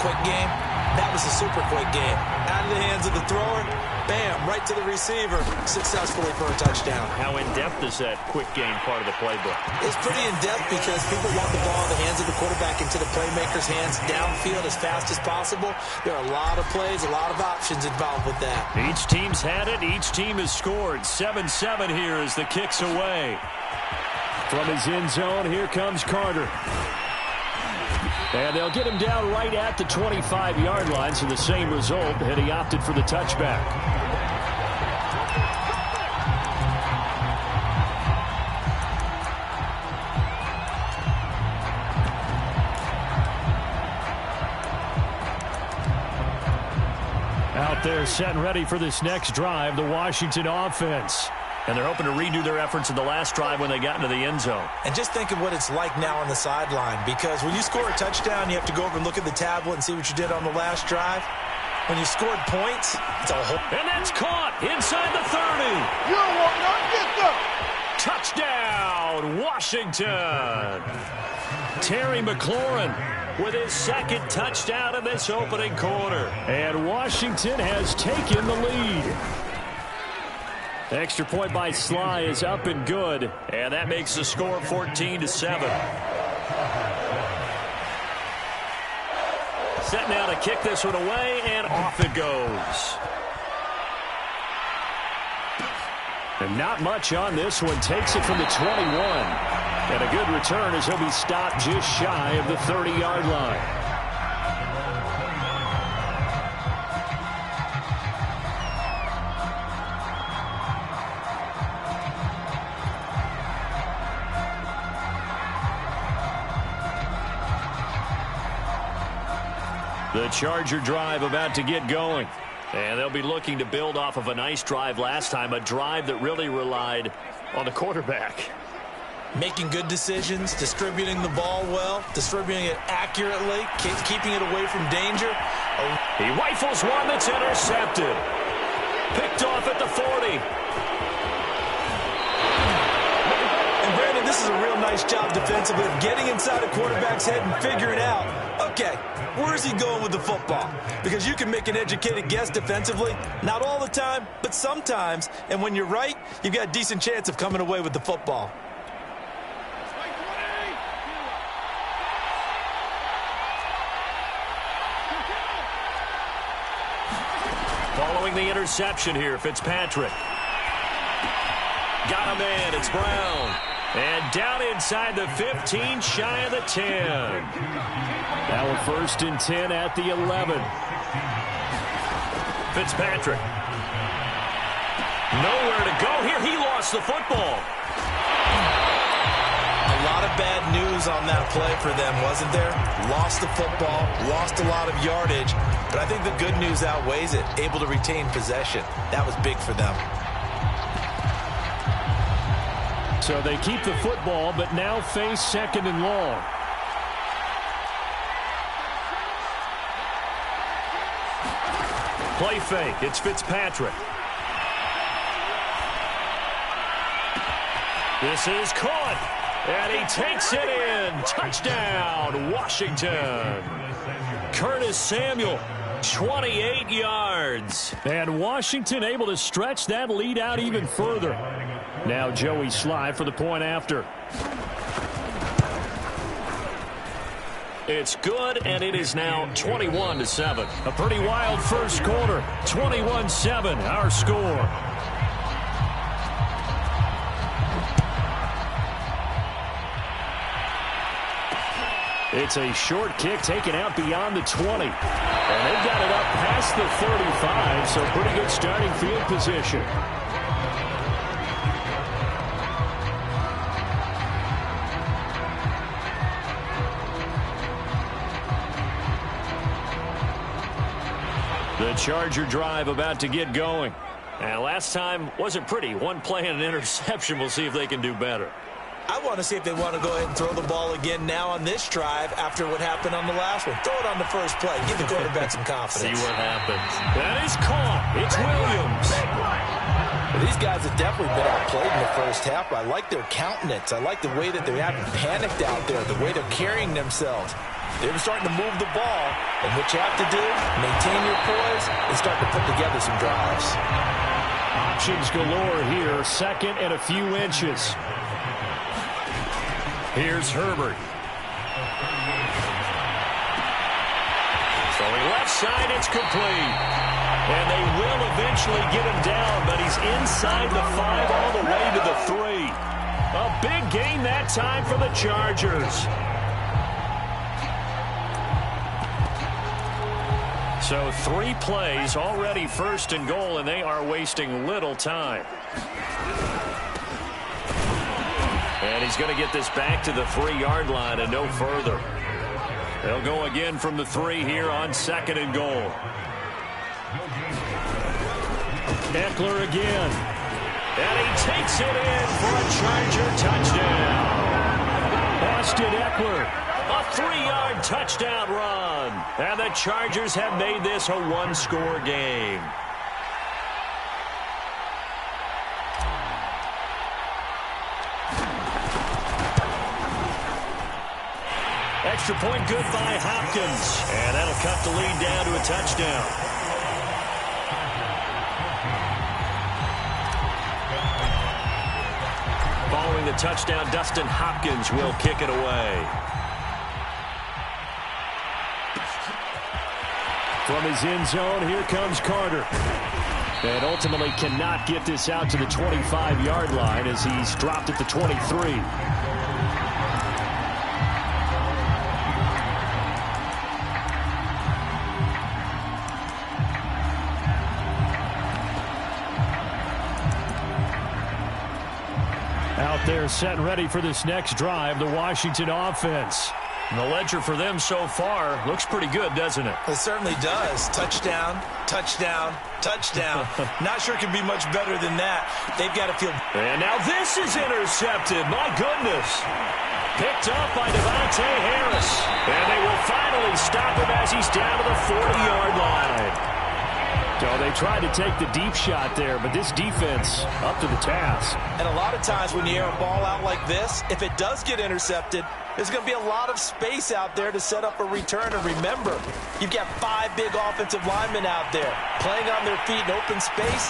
quick game. That was a super quick game. Out of the hands of the thrower, bam, right to the receiver, successfully for a touchdown. How in-depth is that quick game part of the playbook? It's pretty in-depth because people want the ball in the hands of the quarterback into the playmaker's hands downfield as fast as possible. There are a lot of plays, a lot of options involved with that. Each team's had it. Each team has scored. 7-7 here as the kick's away. From his end zone, here comes Carter. And they'll get him down right at the 25-yard line, so the same result, and he opted for the touchback. Out there set and ready for this next drive, the Washington offense. And they're hoping to redo their efforts in the last drive when they got into the end zone. And just think of what it's like now on the sideline, because when you score a touchdown, you have to go over and look at the tablet and see what you did on the last drive. When you scored points, it's a whole... And that's caught inside the 30. You will not get them. Touchdown, Washington. Terry McLaurin with his second touchdown in this opening quarter. And Washington has taken the lead. Extra point by Sly is up and good, and that makes the score 14-7. Set now to kick this one away, and off it goes. And not much on this one. Takes it from the 21. And a good return as he'll be stopped just shy of the 30-yard line. The Charger drive about to get going. And they'll be looking to build off of a nice drive last time, a drive that really relied on the quarterback. Making good decisions, distributing the ball well, distributing it accurately, keeping it away from danger. He rifles one that's intercepted. Picked off at the 40. And Brandon, this is a real nice job defensively of getting inside a quarterback's head and figuring out, okay, where is he going with the football? Because you can make an educated guess defensively. Not all the time, but sometimes. And when you're right, you've got a decent chance of coming away with the football. Following the interception here, Fitzpatrick. Got him in. It's Brown. And down inside the 15, shy of the 10. Now a 1st and 10 at the 11. Fitzpatrick. Nowhere to go here. He lost the football. A lot of bad news on that play for them, wasn't there? Lost the football, lost a lot of yardage, but I think the good news outweighs it. Able to retain possession. That was big for them. So they keep the football, but now face 2nd and long. Play fake. It's Fitzpatrick. This is caught. And he takes it in. Touchdown, Washington. Curtis Samuel, 28 yards. And Washington able to stretch that lead out even further. Now Joey Sly for the point after. It's good, and it is now 21-7. A pretty wild first quarter. 21-7, our score. It's a short kick taken out beyond the 20. And they've got it up past the 35, so pretty good starting field position. The Charger drive about to get going. And last time wasn't pretty. One play and an interception. We'll see if they can do better. I want to see if they want to go ahead and throw the ball again now on this drive after what happened on the last one. Throw it on the first play. Give the quarterback some confidence. See what happens. That is caught. It's Williams. Well, these guys have definitely been outplayed in the first half. I like their countenance. I like the way that they haven't panicked out there, the way they're carrying themselves. They're starting to move the ball, And what you have to do, maintain your poise and start to put together some drives. Options galore here, second and a few inches. Here's Herbert. Throwing left side, it's complete. And they will eventually get him down, but he's inside the 5 all the way to the 3. A big gain that time for the Chargers. So 3 plays, already first and goal, and they are wasting little time. And he's going to get this back to the 3-yard line and no further. They'll go again from the 3 here on second and goal. Eckler again. And he takes it in for a Charger touchdown. Austin Eckler, a 3-yard touchdown run. And the Chargers have made this a 1-score game. Extra point good by Hopkins. And that'll cut the lead down to a touchdown. Following the touchdown, Dustin Hopkins will kick it away. From his end zone, here comes Carter. And ultimately cannot get this out to the 25-yard line as he's dropped at the 23. Out there set and ready for this next drive, the Washington offense. And the ledger for them so far looks pretty good, doesn't it? It certainly does. Touchdown, touchdown, touchdown. Not sure it can be much better than that. They've got to feel... And now this is intercepted. My goodness. Picked up by Devontae Harris. And they will finally stop him as he's down to the 40-yard line. So they tried to take the deep shot there, but this defense up to the task. And a lot of times when you air a ball out like this, if it does get intercepted, there's going to be a lot of space out there to set up a return. And remember, you've got 5 big offensive linemen out there playing on their feet in open space.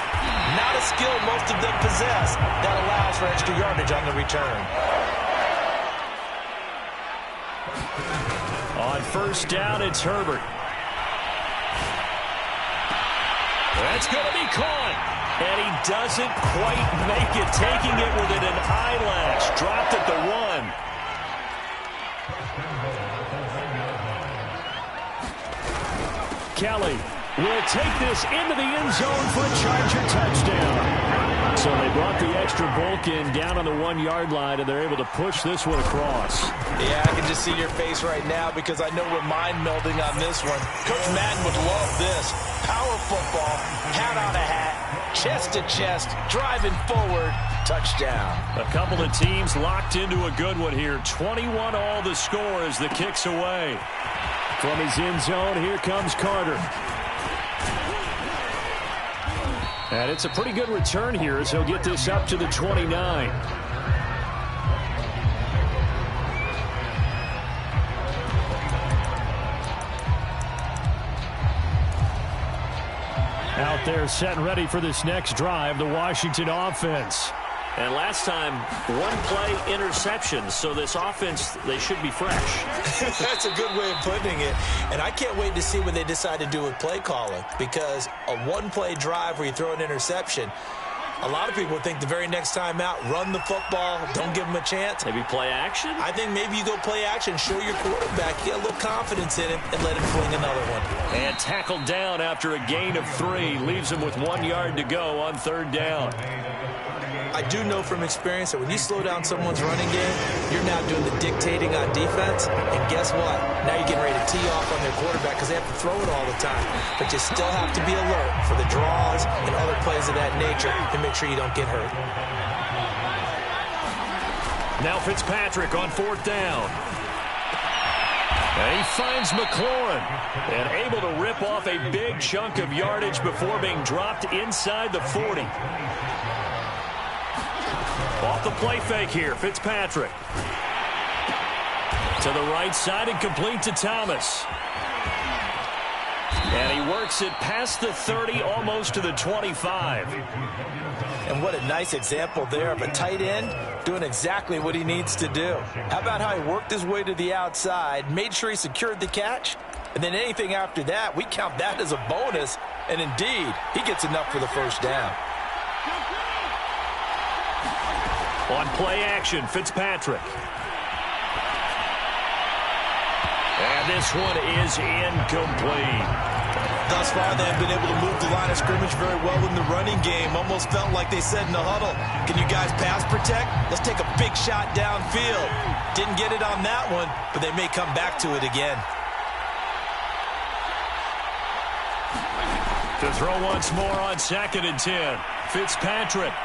Not a skill most of them possess that allows for extra yardage on the return. On first down, it's Herbert. That's going to be caught. And he doesn't quite make it, taking it within an eyelash. Dropped at the 1. Kelly will take this into the end zone for a Charger touchdown. So they brought the extra bulk in down on the 1-yard line, and they're able to push this one across. Yeah, I can just see your face right now because I know we're mind melding on this one. Coach Madden would love this. Power football, hat on a hat, chest to chest, driving forward, touchdown. A couple of teams locked into a good one here. 21 all the score as the kick's away. From his end zone, here comes Carter. And it's a pretty good return here as he'll get this up to the 29. Out there set and ready for this next drive, the Washington offense. And last time, 1-play interception, so this offense, they should be fresh. That's a good way of putting it. And I can't wait to see what they decide to do with play calling, because a 1-play drive where you throw an interception, a lot of people think the very next time out, run the football, don't give them a chance. Maybe play action? I think maybe you go play action, show your quarterback, get a little confidence in him, and let him fling another one. And tackled down after a gain of 3, leaves him with 1 yard to go on third down. I do know from experience that when you slow down someone's running game, you're now doing the dictating on defense. And guess what? Now you're getting ready to tee off on their quarterback because they have to throw it all the time. But you still have to be alert for the draws and other plays of that nature to make sure you don't get hurt. Now Fitzpatrick on fourth down. And he finds McLaurin and able to rip off a big chunk of yardage before being dropped inside the 40. Off the play fake here, Fitzpatrick. To the right side and complete to Thomas. makes it past the 30, almost to the 25. And what a nice example there of a tight end doing exactly what he needs to do. How about how he worked his way to the outside, made sure he secured the catch, and then anything after that, we count that as a bonus. And indeed, he gets enough for the first down. On play action, Fitzpatrick. And this one is incomplete. Thus far, they have been able to move the line of scrimmage very well in the running game. Almost felt like they said in the huddle, can you guys pass protect? Let's take a big shot downfield. Didn't get it on that one, but they may come back to it again. To throw once more on 2nd and 10. Fitzpatrick.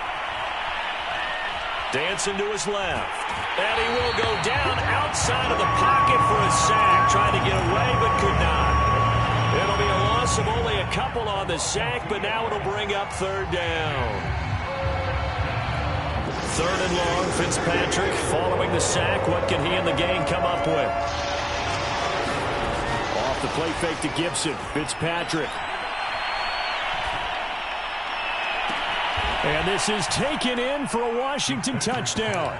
Dancing to his left. And he will go down outside of the pocket for a sack. Tried to get away, but could not. It'll be a loss of only a couple on the sack, but now it'll bring up 3rd down. 3rd and long, Fitzpatrick following the sack. What can he and the gang come up with? Off the play fake to Gibson. Fitzpatrick. And this is taken in for a Washington touchdown.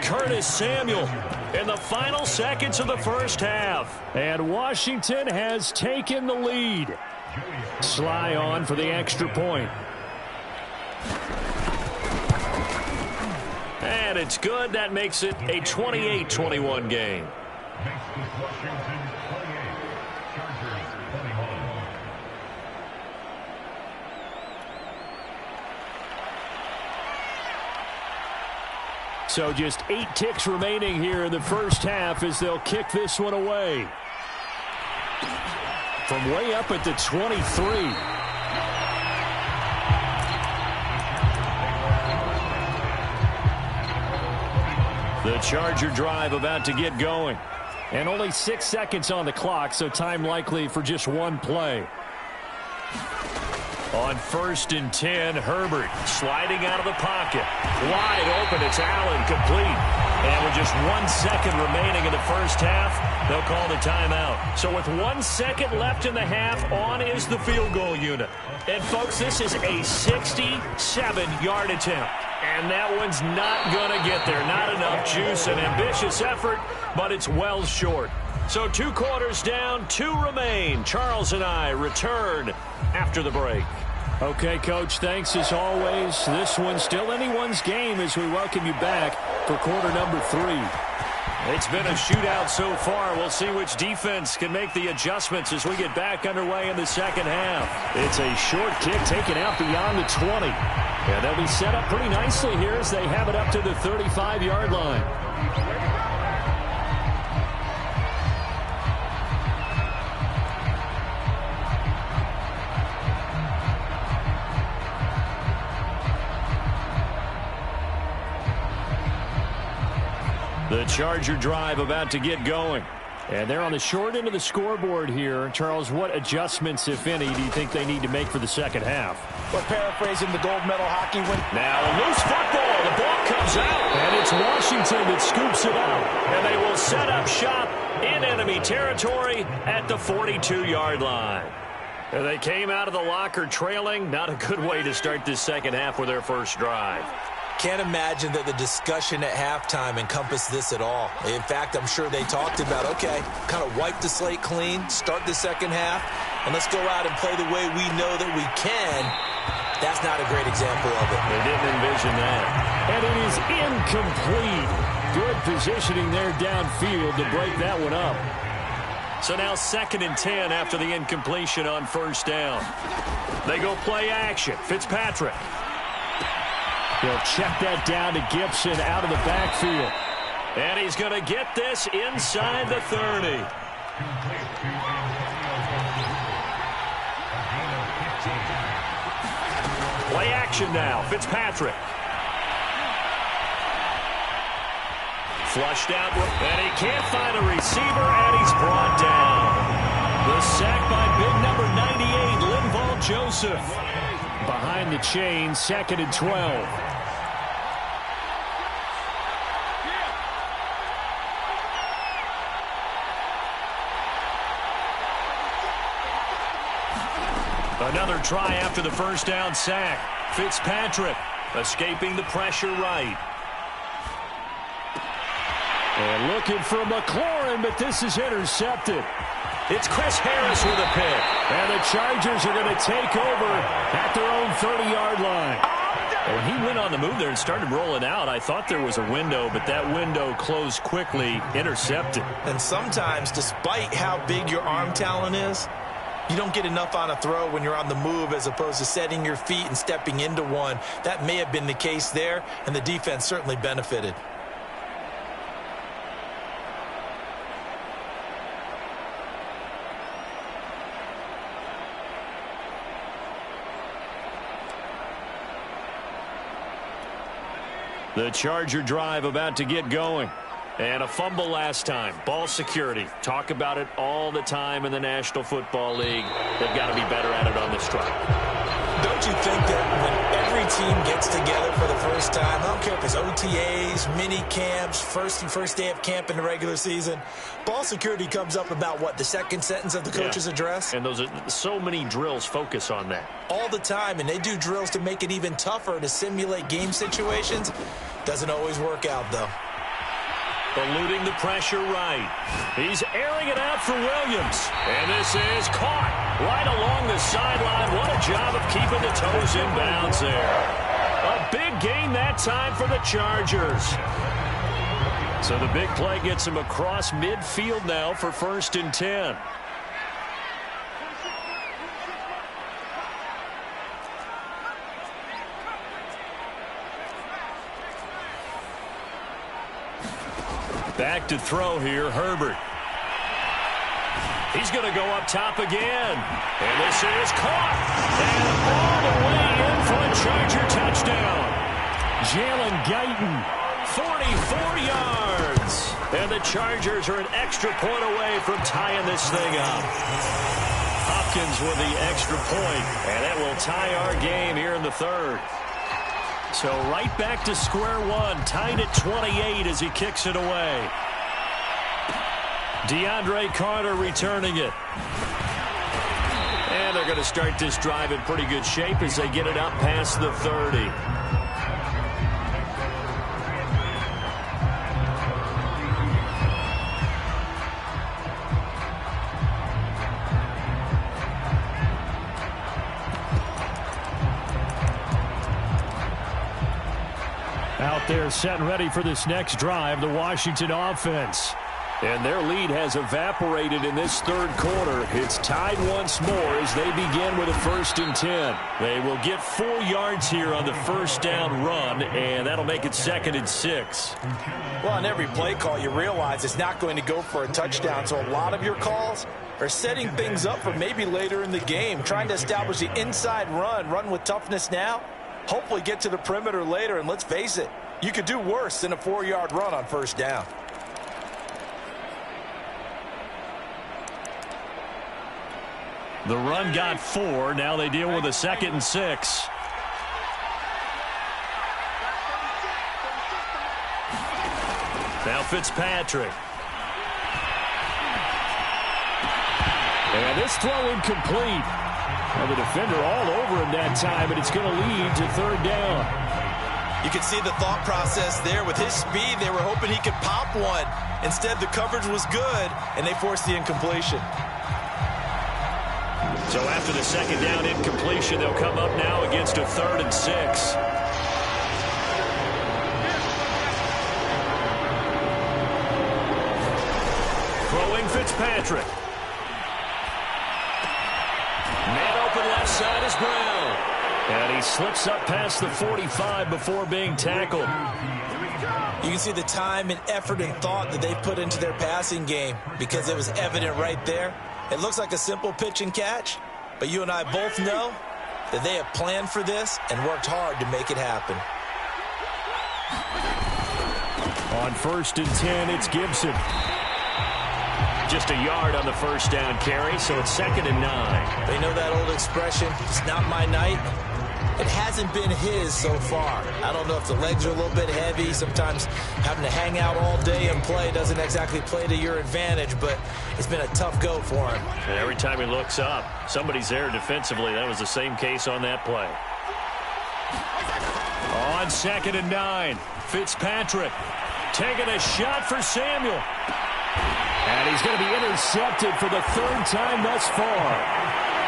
Curtis Samuel in the final seconds of the first half. And Washington has taken the lead. Sly on for the extra point. And it's good. That makes it a 28-21 game. So just 8 ticks remaining here in the first half as they'll kick this one away. From way up at the 23. The Charger drive about to get going. And only 6 seconds on the clock, so time likely for just one play. On 1st and 10, Herbert sliding out of the pocket. Wide open, it's Allen, complete. And with just 1 second remaining in the first half, they'll call the timeout. So with 1 second left in the half, on is the field goal unit. And folks, this is a 67-yard attempt. And that one's not going to get there. Not enough juice, an ambitious effort, but it's well short. So 2 quarters down, 2 remain. Charles and I return after the break. Okay, Coach, thanks as always. This one's still anyone's game as we welcome you back for quarter number 3. It's been a shootout so far. We'll see which defense can make the adjustments as we get back underway in the second half. It's a short kick taken out beyond the 20. And they'll be set up pretty nicely here as they have it up to the 35-yard line. The Charger drive about to get going. And they're on the short end of the scoreboard here. Charles, what adjustments, if any, do you think they need to make for the second half? Well, paraphrasing the gold medal hockey win. Now a loose football. The ball comes out. And it's Washington that scoops it up. And they will set up shop in enemy territory at the 42-yard line. And they came out of the locker trailing. Not a good way to start this second half with their first drive. Can't imagine that the discussion at halftime encompassed this at all. In fact, I'm sure they talked about, okay, kind of wipe the slate clean, start the second half, and let's go out and play the way we know that we can. That's not a great example of it. They didn't envision that. And it is incomplete. Good positioning there downfield to break that one up. So now 2nd and 10 after the incompletion on first down. They go play action. Fitzpatrick. He'll check that down to Gibson out of the backfield. And he's going to get this inside the 30. Play action now. Fitzpatrick. Flushed out, and he can't find a receiver, and he's brought down. The sack by big number 98, Linval Joseph. Behind the chain, 2nd and 12. Another try after the first down sack. Fitzpatrick escaping the pressure right. And looking for McLaurin, but this is intercepted. It's Chris Harris with a pick. And the Chargers are going to take over at their own 30-yard line. When he went on the move there and started rolling out, I thought there was a window, but that window closed quickly, intercepted. And sometimes, despite how big your arm talent is, you don't get enough on a throw when you're on the move as opposed to setting your feet and stepping into one. That may have been the case there, and the defense certainly benefited. The Charger drive about to get going. And a fumble last time. Ball security. Talk about it all the time in the National Football League. They've got to be better at it on this drive. Don't you think that when every team gets together for the first time, I don't care if it's OTAs, mini camps, first day of camp in the regular season, ball security comes up about what, the second sentence of the coach's address? And those are so many drills focus on that. All the time, and they do drills to make it even tougher to simulate game situations. Doesn't always work out, though. Eluding the pressure right. He's airing it out for Williams. And this is caught right along the sideline. What a job of keeping the toes in bounds there. A big gain that time for the Chargers. So the big play gets him across midfield now for 1st and 10. Back to throw here, Herbert. He's going to go up top again. And this is caught. And all the way in for a Charger touchdown. Jalen Guyton, 44 yards. And the Chargers are an extra point away from tying this thing up. Hopkins with the extra point. And that will tie our game here in the 3rd. So right back to square one, tied at 28 as he kicks it away. DeAndre Carter returning it. And they're going to start this drive in pretty good shape as they get it up past the 30. Out there set and ready for this next drive, the Washington offense. And their lead has evaporated in this 3rd quarter. It's tied once more as they begin with a 1st and 10. They will get 4 yards here on the first down run, and that'll make it 2nd and 6. Well, on every play call, you realize it's not going to go for a touchdown, so a lot of your calls are setting things up for maybe later in the game, trying to establish the inside run with toughness now, hopefully get to the perimeter later, and let's face it, you could do worse than a 4-yard run on first down. The run got 4. Now they deal with a 2nd and 6. Now Fitzpatrick. And this throw incomplete. Well, the defender all over him that time, and it's going to lead to 3rd down. You can see the thought process there. With his speed, they were hoping he could pop one. Instead, the coverage was good, and they forced the incompletion. So after the 2nd down incompletion, they'll come up now against a 3rd and 6. Throwing Fitzpatrick. Man open left side is Brown. And he slips up past the 45 before being tackled. You can see the time and effort and thought that they put into their passing game because it was evident right there. It looks like a simple pitch and catch, but you and I both know that they have planned for this and worked hard to make it happen. On 1st and 10, it's Gibson. Just a yard on the first down carry, so it's 2nd and 9. They know that old expression, it's not my night. it hasn't been his so far. I don't know if the legs are a little bit heavy. Sometimes having to hang out all day and play doesn't exactly play to your advantage, but it's been a tough go for him. And every time he looks up, somebody's there defensively. That was the same case on that play. On 2nd and 9, Fitzpatrick taking a shot for Samuel. And he's going to be intercepted for the 3rd time thus far.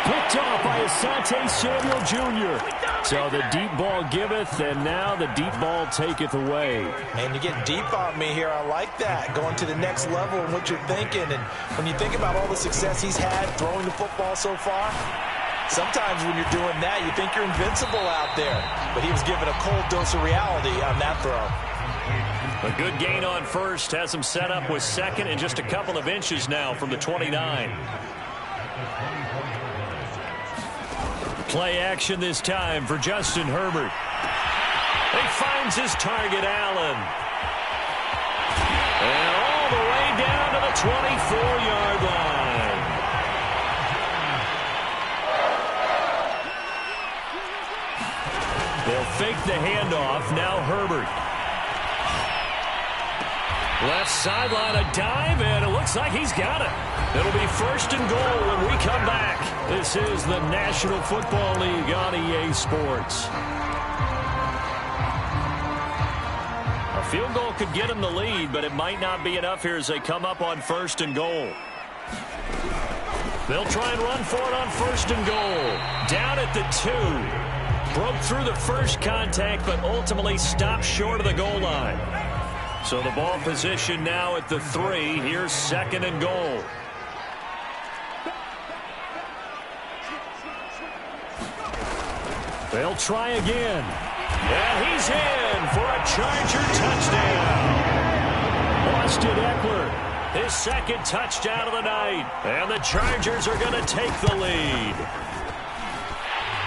Picked off by Asante Samuel Jr. So the deep ball giveth, and now the deep ball taketh away. Man, you get deep on me here. I like that. Going to the next level in what you're thinking. And when you think about all the success he's had throwing the football so far, sometimes when you're doing that, you think you're invincible out there. But he was given a cold dose of reality on that throw. A good gain on first. Has him set up with 2nd and just a couple of inches now from the 29. Play action this time for Justin Herbert. He finds his target, Allen. And all the way down to the 24-yard line. They'll fake the handoff. Now Herbert. Left sideline, a dive, and it looks like he's got it. It'll be 1st and goal when we come back. This is the National Football League on EA Sports. A field goal could get him the lead, but it might not be enough here as they come up on 1st and goal. They'll try and run for it on 1st and goal. Down at the 2. Broke through the first contact, but ultimately stopped short of the goal line. So the ball position now at the 3. Here's 2nd and goal. They'll try again. And he's in for a Charger touchdown. Austin Eckler, his 2nd touchdown of the night. And the Chargers are going to take the lead.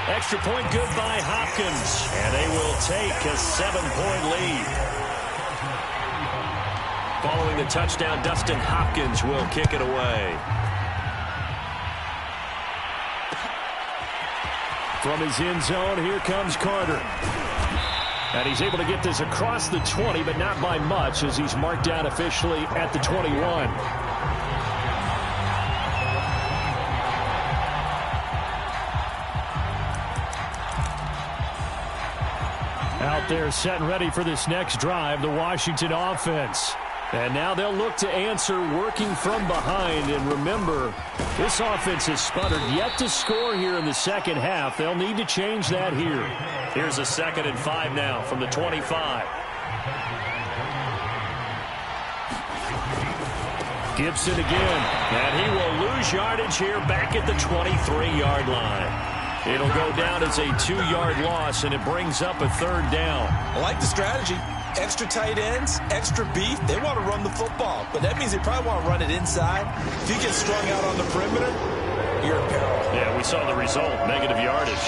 Extra point good by Hopkins. And they will take a 7-point lead. Following the touchdown, Dustin Hopkins will kick it away. From his end zone, here comes Carter. And he's able to get this across the 20, but not by much, as he's marked down officially at the 21. Out there set and ready for this next drive, the Washington offense. And now they'll look to answer working from behind. And remember, this offense has sputtered yet to score here in the 2nd half. They'll need to change that here. Here's a 2nd and 5 now from the 25. Gibson again. And he will lose yardage here back at the 23-yard line. It'll go down as a 2-yard loss, and it brings up a 3rd down. I like the strategy. Extra tight ends, extra beef. They want to run the football, but that means they probably want to run it inside. If you get strung out on the perimeter, you're in peril. Yeah, we saw the result, negative yardage.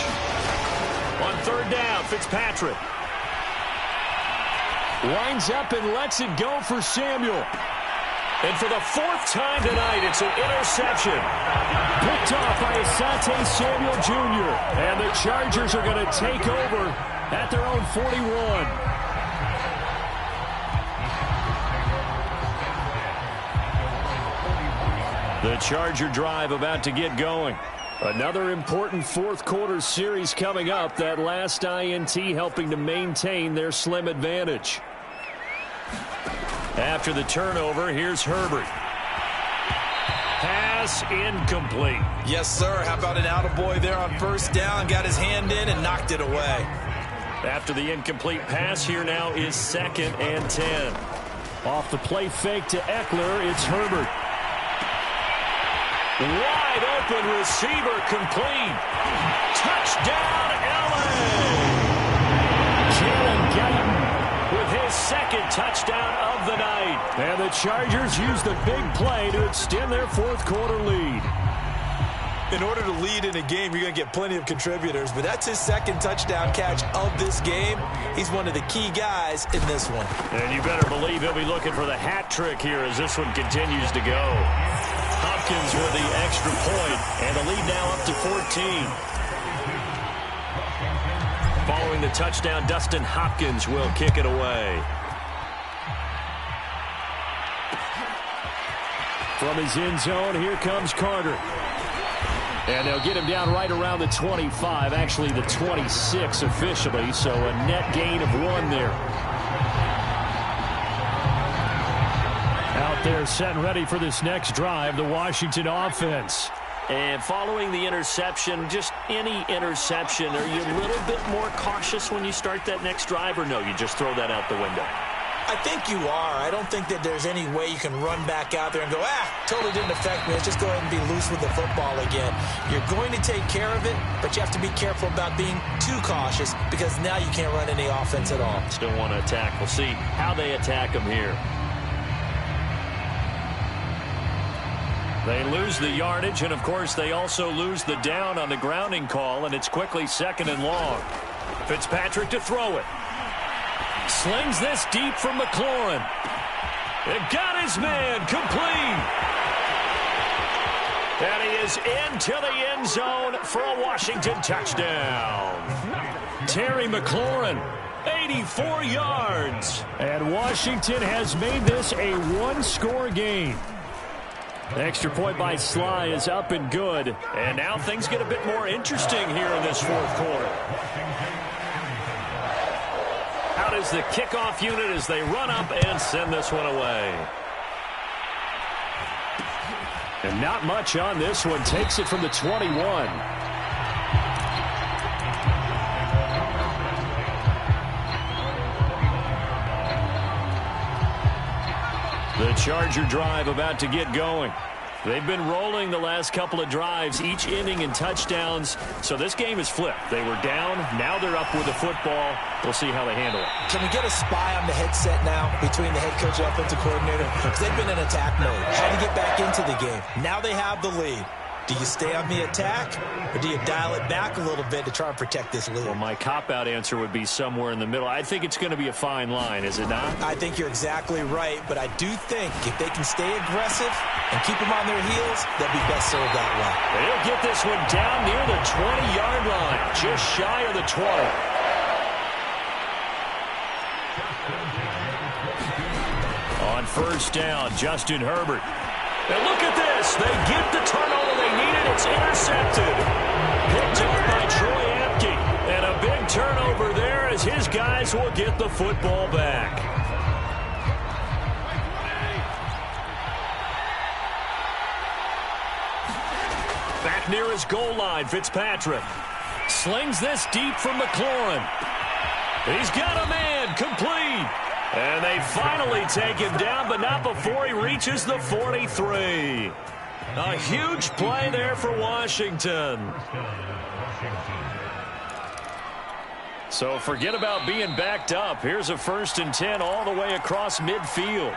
On 3rd down, Fitzpatrick winds up and lets it go for Samuel. And for the 4th time tonight, it's an interception. Picked off by Asante Samuel Jr. And the Chargers are going to take over at their own 41. The Charger drive about to get going. Another important 4th quarter series coming up. That last INT helping to maintain their slim advantage. After the turnover, here's Herbert. Pass incomplete. Yes, sir. How about an attaboy there on 1st down? Got his hand in and knocked it away. After the incomplete pass, here now is 2nd and 10. Off the play fake to Eckler, it's Herbert. Wide open receiver complete. Touchdown, LA! Jalen Guyton with his 2nd touchdown of the night. And the Chargers use the big play to extend their 4th quarter lead. In order to lead in a game, you're going to get plenty of contributors, but that's his 2nd touchdown catch of this game. He's one of the key guys in this one. And you better believe he'll be looking for the hat trick here as this one continues to go. Hopkins with the extra point, and the lead now up to 14. Following the touchdown, Dustin Hopkins will kick it away. From his end zone, here comes Carter. And they'll get him down right around the 25, actually the 26 officially, so a net gain of 1 there. Out there set and ready for this next drive, the Washington offense. And following the interception, just any interception, are you a little bit more cautious when you start that next drive, or no, you just throw that out the window? I think you are. I don't think that there's any way you can run back out there and go, totally didn't affect me. Let's just go ahead and be loose with the football again. You're going to take care of it, but you have to be careful about being too cautious because now you can't run any offense at all. Still want to attack. We'll see how they attack them here. They lose the yardage, and, of course, they also lose the down on the grounding call, and it's quickly 2nd and long. Fitzpatrick to throw it. Slings this deep from McLaurin. It got his man complete. And he is into the end zone for a Washington touchdown. Terry McLaurin, 84 yards. And Washington has made this a one-score game. The extra point by Sly is up and good. And now things get a bit more interesting here in this 4th quarter. Out is the kickoff unit as they run up and send this one away. And not much on this one. Takes it from the 21. The Charger drive about to get going. They've been rolling the last couple of drives, each ending in touchdowns. So this game is flipped. They were down. Now they're up with the football. We'll see how they handle it. Can we get a spy on the headset now between the head coach and offensive coordinator? Because they've been in attack mode. How to get back into the game. Now they have the lead. Do you stay on the attack, or do you dial it back a little bit to try and protect this lead? Well, my cop-out answer would be somewhere in the middle. I think it's going to be a fine line, is it not? I think you're exactly right, but I do think if they can stay aggressive and keep them on their heels, they'll be best served that way. They'll get this one down near the 20-yard line, just shy of the 20. On 1st down, Justin Herbert. And look at this. They get the turnover they needed. It's intercepted. Picked up by Troy Apke. And a big turnover there as his guys will get the football back. Back near his goal line, Fitzpatrick. Slings this deep from McLaurin. He's got a man complete. And they finally take him down, but not before he reaches the 43. A huge play there for Washington. So forget about being backed up. Here's a 1st and 10 all the way across midfield.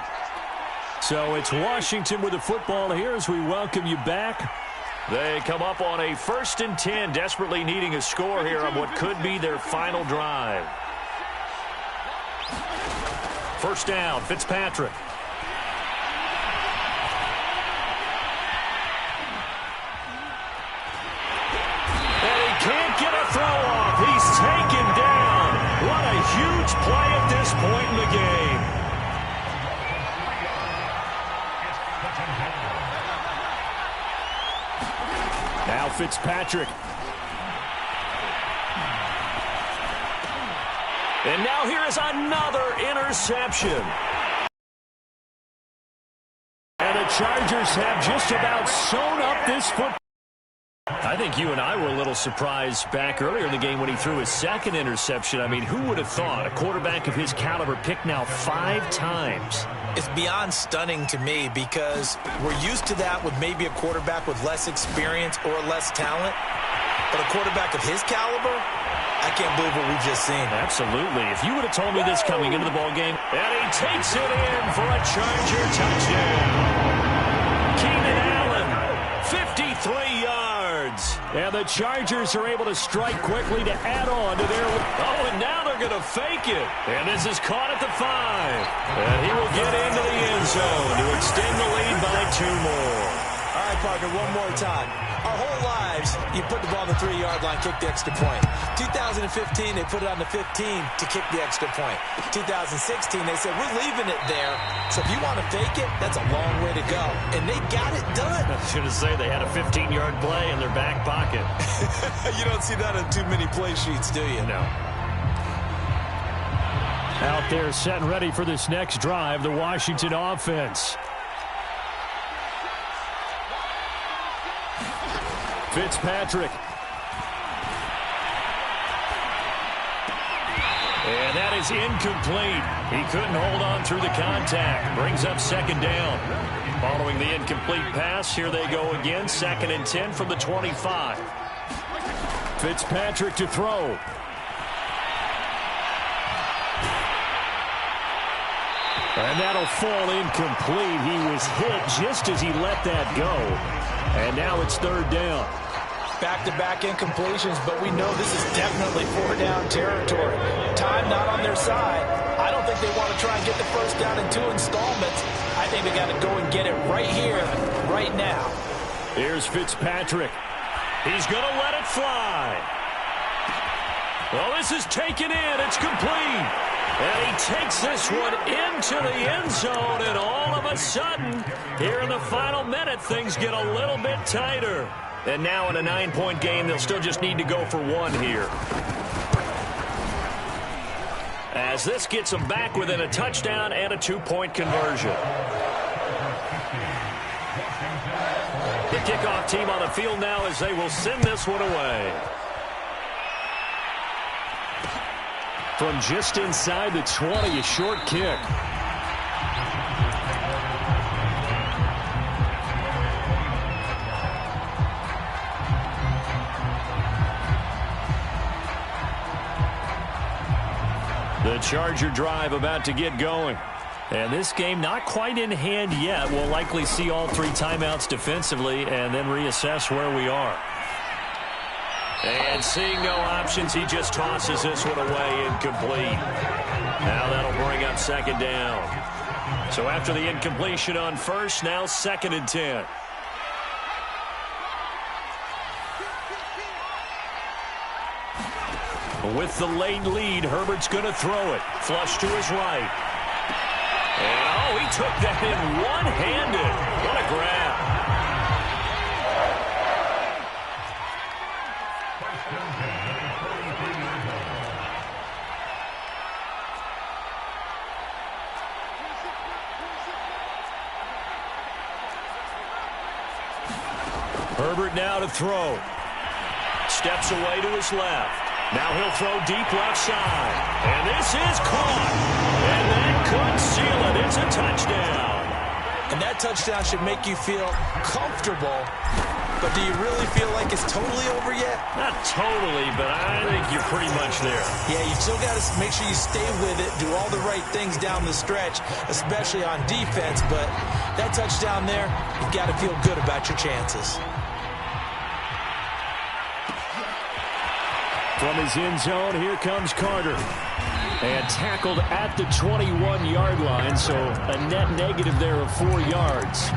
So it's Washington with the football here as we welcome you back. They come up on a 1st and 10, desperately needing a score here on what could be their final drive. 1st down, Fitzpatrick. And he can't get a throw off. He's taken down. What a huge play at this point in the game. Now Fitzpatrick. And now here is another interception. And the Chargers have just about sewn up this football. I think you and I were a little surprised back earlier in the game when he threw his 2nd interception. I mean, who would have thought a quarterback of his caliber picked now 5 times? It's beyond stunning to me because we're used to that with maybe a quarterback with less experience or less talent. But a quarterback of his caliber, I can't believe what we've just seen. Absolutely. If you would have told me this coming into the ballgame, and he takes it in for a Charger touchdown. Keenan Allen, 53 yards. And the Chargers are able to strike quickly to add on to their... Oh, and now they're going to fake it. And this is caught at the 5. And he will get into the end zone to extend the lead by 2 more. All right, Parker, one more time. Our whole lives, yards, you put the ball on the 3-yard line, kick the extra point. 2015, they put it on the 15 to kick the extra point. 2016, they said, we're leaving it there. So if you want to fake it, that's a long way to go. And they got it done. I was going to say they had a 15-yard play in their back pocket. You don't see that on too many play sheets, do you? No. Out there set and ready for this next drive, the Washington offense. Fitzpatrick. And that is incomplete. He couldn't hold on through the contact. Brings up second down. Following the incomplete pass, here they go again. 2nd and 10 from the 25. Fitzpatrick to throw. And that'll fall incomplete. He was hit just as he let that go. And now it's 3rd down. Back-to-back incompletions, but we know this is definitely 4-down territory. Time not on their side. I don't think they want to try and get the first down in 2 installments. I think they got to go and get it right here, right now. Here's Fitzpatrick. He's going to let it fly. Well, this is taken in. It's complete. And he takes this one into the end zone, and all of a sudden, here in the final minute, things get a little bit tighter. And now in a 9-point game, they'll still just need to go for 1 here. As this gets them back within a touchdown and a 2-point conversion. The kickoff team on the field now as they will send this one away. From just inside the 20, a short kick. The Charger drive about to get going. And this game not quite in hand yet. We'll likely see all 3 timeouts defensively and then reassess where we are. And seeing no options, he just tosses this one away incomplete. Now that'll bring up 2nd down. So after the incompletion on first, now 2nd and 10. With the late lead, Herbert's going to throw it. Flush to his right. And, oh, he took that in one-handed. What a grab. Herbert now to throw. Steps away to his left. Now he'll throw deep left side. And this is caught. And that could seal it. It's a touchdown. And that touchdown should make you feel comfortable. But do you really feel like it's totally over yet? Not totally, but I think you're pretty much there. Yeah, you still got to make sure you stay with it, do all the right things down the stretch, especially on defense. But that touchdown there, you've got to feel good about your chances. From his end zone, here comes Carter. And tackled at the 21-yard line, so a net negative there of 4 yards.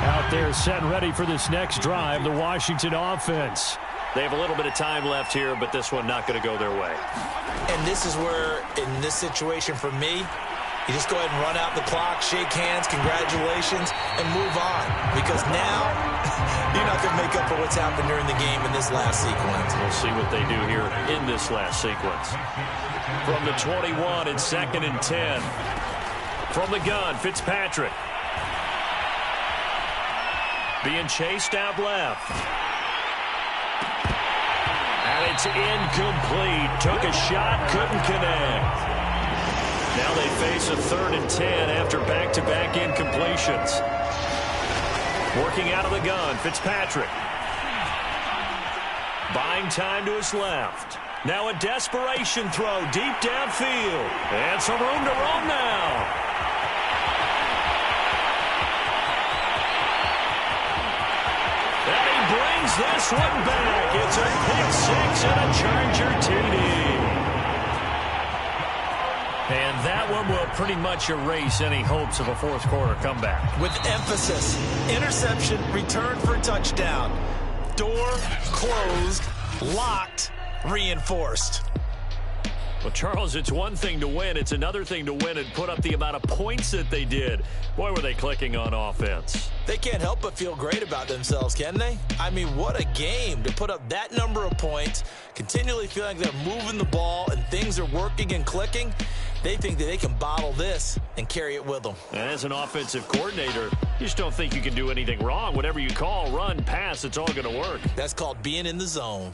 Out there set and ready for this next drive, the Washington offense. They have a little bit of time left here, but this one not going to go their way. And this is where, in this situation for me, you just go ahead and run out the clock, shake hands, congratulations, and move on. Because now, you're not going to make up for what's happened during the game in this last sequence. We'll see what they do here in this last sequence. From the 21, it's 2nd and 10. From the gun, Fitzpatrick. Being chased out left. And it's incomplete. Took a shot, couldn't connect. Now they face a 3rd and 10 after back-to-back incompletions. Working out of the gun, Fitzpatrick. Buying time to his left. Now a desperation throw deep downfield. And some room to roam now. And he brings this one back. It's a pick 6 and a Charger TD. And that one will pretty much erase any hopes of a fourth quarter comeback. With emphasis, interception, return for touchdown. Door closed, locked, reinforced. Well, Charles, it's one thing to win. It's another thing to win and put up the amount of points that they did. Boy, were they clicking on offense. They can't help but feel great about themselves, can they? I mean, what a game to put up that number of points, continually feeling like they're moving the ball and things are working and clicking. They think that they can bottle this and carry it with them. And as an offensive coordinator, you just don't think you can do anything wrong. Whatever you call, run, pass, it's all going to work. That's called being in the zone.